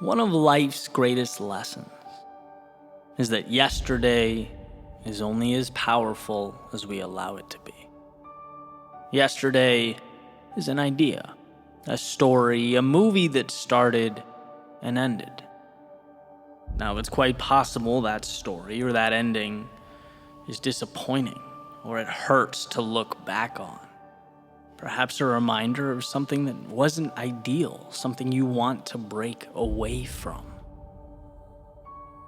One of life's greatest lessons is that yesterday is only as powerful as we allow it to be. Yesterday is an idea, a story, a movie that started and ended. Now, it's quite possible that story or that ending is disappointing, or it hurts to look back on. Perhaps a reminder of something that wasn't ideal, something you want to break away from.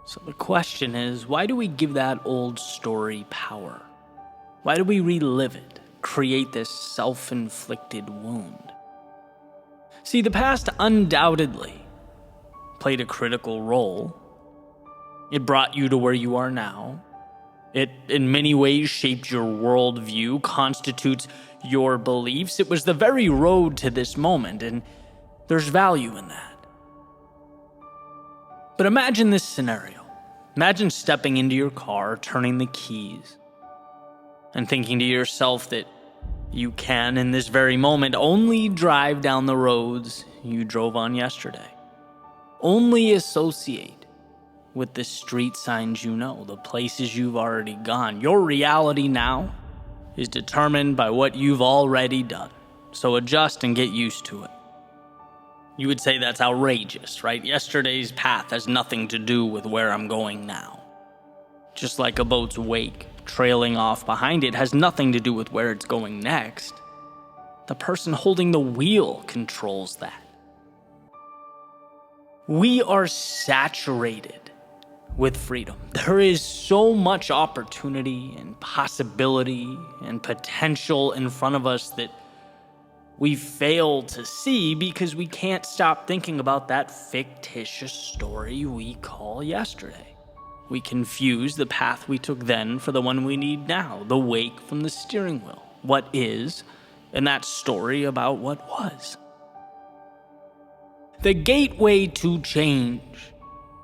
So the question is, why do we give that old story power? Why do we relive it, create this self-inflicted wound? See, the past undoubtedly played a critical role. It brought you to where you are now. It, in many ways, shaped your worldview, constitutes your beliefs. It was the very road to this moment, and there's value in that. But imagine this scenario. Imagine stepping into your car, turning the keys, and thinking to yourself that you can, in this very moment, only drive down the roads you drove on yesterday. Only associate with the street signs you know, the places you've already gone. Your reality now is determined by what you've already done. So adjust and get used to it. You would say that's outrageous, right? Yesterday's path has nothing to do with where I'm going now. Just like a boat's wake trailing off behind it has nothing to do with where it's going next. The person holding the wheel controls that. We are saturated with freedom. There is so much opportunity and possibility and potential in front of us that we fail to see because we can't stop thinking about that fictitious story we call yesterday. We confuse the path we took then for the one we need now, the wake from the steering wheel, what is, and that story about what was. The gateway to change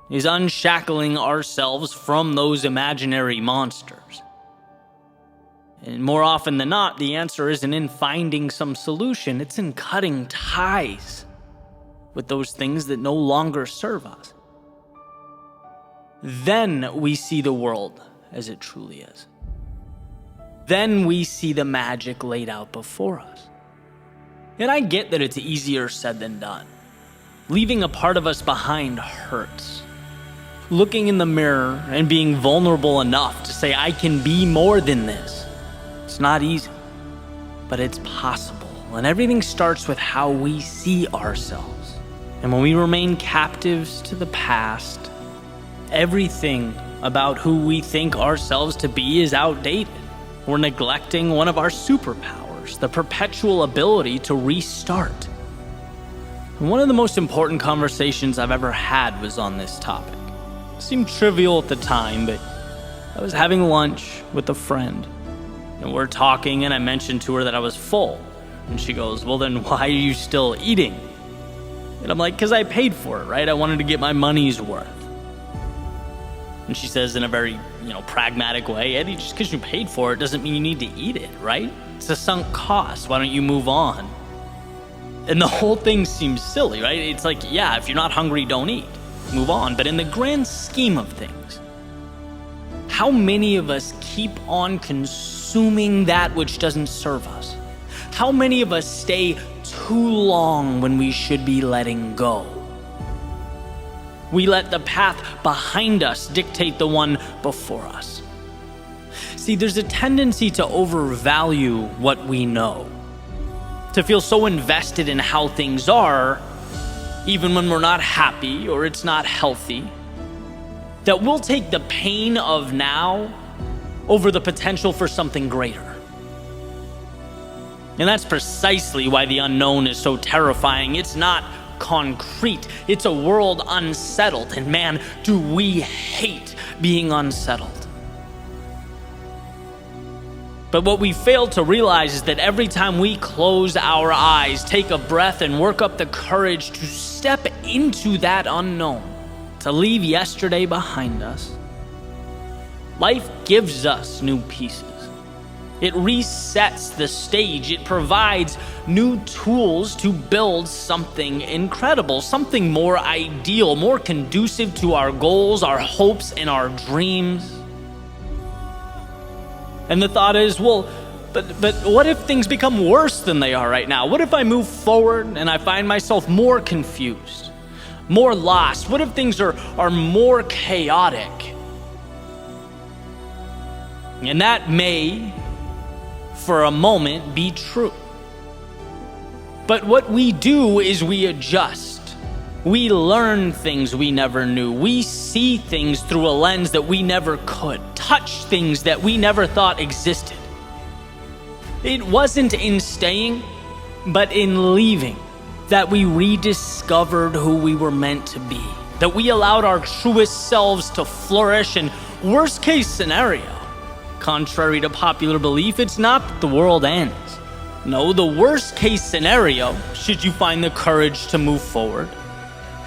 is unshackling ourselves from those imaginary monsters. And more often than not, the answer isn't in finding some solution, it's in cutting ties with those things that no longer serve us. Then we see the world as it truly is. Then we see the magic laid out before us. And I get that it's easier said than done. Leaving a part of us behind hurts. Looking in the mirror and being vulnerable enough to say, I can be more than this. It's not easy, but it's possible. And everything starts with how we see ourselves. And when we remain captives to the past, everything about who we think ourselves to be is outdated. We're neglecting one of our superpowers, the perpetual ability to restart. And one of the most important conversations I've ever had was on this topic. It seemed trivial at the time, but I was having lunch with a friend, and we're talking, and I mentioned to her that I was full. And she goes, well, then why are you still eating? And I'm like, because I paid for it, right? I wanted to get my money's worth. And she says in a very, pragmatic way, Eddie, just because you paid for it doesn't mean you need to eat it, right? It's a sunk cost. Why don't you move on? And the whole thing seems silly, right? It's like, yeah, if you're not hungry, don't eat. Move on. But in the grand scheme of things, how many of us keep on consuming that which doesn't serve us? How many of us stay too long when we should be letting go? We let the path behind us dictate the one before us. See, there's a tendency to overvalue what we know, to feel so invested in how things are, even when we're not happy or it's not healthy, that we'll take the pain of now over the potential for something greater. And that's precisely why the unknown is so terrifying. It's not concrete. It's a world unsettled. And man, do we hate being unsettled. But what we fail to realize is that every time we close our eyes, take a breath, and work up the courage to step into that unknown, to leave yesterday behind us, life gives us new pieces. It resets the stage. It provides new tools to build something incredible, something more ideal, more conducive to our goals, our hopes, and our dreams. And the thought is, well, but what if things become worse than they are right now? What if I move forward and I find myself more confused, more lost? What if things are more chaotic? And that may, for a moment, be true. But what we do is we adjust. We learn things we never knew. We see things through a lens that we never could, touch things that we never thought existed. It wasn't in staying, but in leaving, that we rediscovered who we were meant to be, that we allowed our truest selves to flourish. And worst case scenario, contrary to popular belief, it's not that the world ends. No, the worst case scenario, should you find the courage to move forward,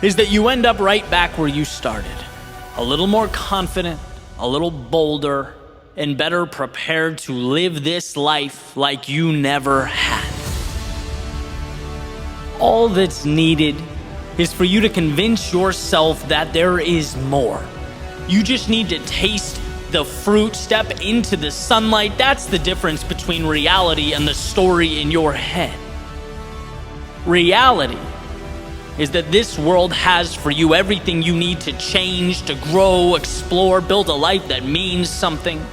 is that you end up right back where you started. A little more confident, a little bolder, and better prepared to live this life like you never had. All that's needed is for you to convince yourself that there is more. You just need to taste the fruit, step into the sunlight. That's the difference between reality and the story in your head. Reality is that this world has for you everything you need to change, to grow, explore, build a life that means something.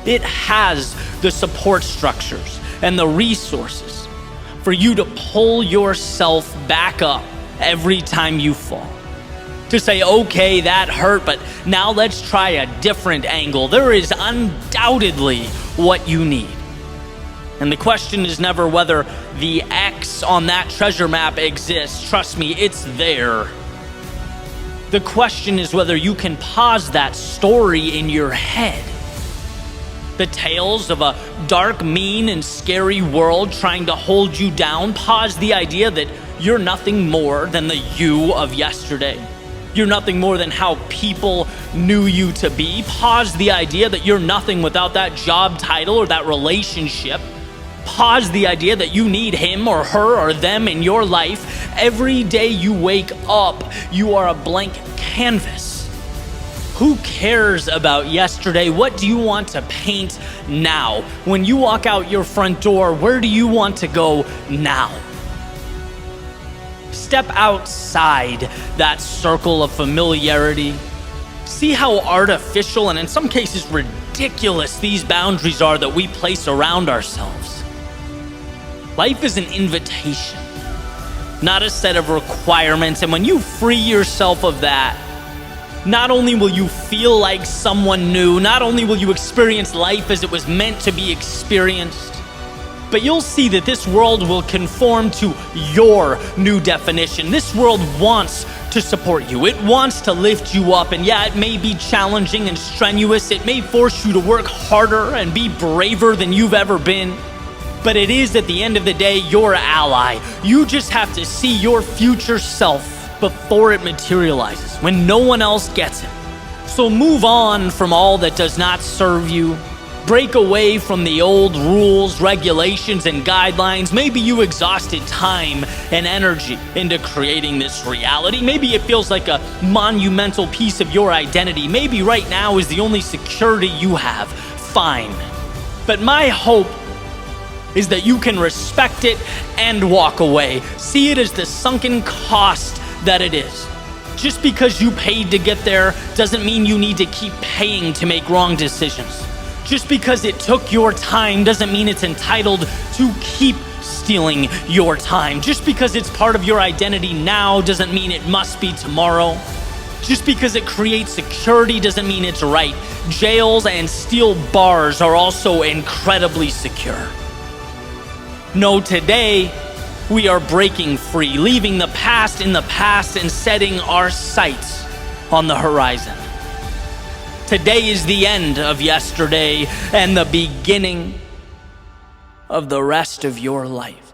It has the support structures and the resources for you to pull yourself back up every time you fall. To say, okay, that hurt, but now let's try a different angle. There is undoubtedly what you need. And the question is never whether the X on that treasure map exists. Trust me, it's there. The question is whether you can pause that story in your head. The tales of a dark, mean, and scary world trying to hold you down. Pause the idea that you're nothing more than the you of yesterday. You're nothing more than how people knew you to be. Pause the idea that you're nothing without that job title or that relationship. Pause the idea that you need him or her or them in your life. Every day you wake up, you are a blank canvas. Who cares about yesterday? What do you want to paint now? When you walk out your front door, where do you want to go now? Step outside that circle of familiarity. See how artificial and in some cases ridiculous these boundaries are that we place around ourselves. Life is an invitation, not a set of requirements. And when you free yourself of that, not only will you feel like someone new, not only will you experience life as it was meant to be experienced, but you'll see that this world will conform to your new definition. This world wants to support you. It wants to lift you up. And yeah, it may be challenging and strenuous. It may force you to work harder and be braver than you've ever been. But it is, at the end of the day, your ally. You just have to see your future self before it materializes, when no one else gets it. So move on from all that does not serve you. Break away from the old rules, regulations, and guidelines. Maybe you exhausted time and energy into creating this reality. Maybe it feels like a monumental piece of your identity. Maybe right now is the only security you have. Fine. But my hope is that you can respect it and walk away. See it as the sunken cost that it is. Just because you paid to get there doesn't mean you need to keep paying to make wrong decisions. Just because it took your time doesn't mean it's entitled to keep stealing your time. Just because it's part of your identity now doesn't mean it must be tomorrow. Just because it creates security doesn't mean it's right. Jails and steel bars are also incredibly secure. No, today we are breaking free, leaving the past in the past and setting our sights on the horizon. Today is the end of yesterday and the beginning of the rest of your life.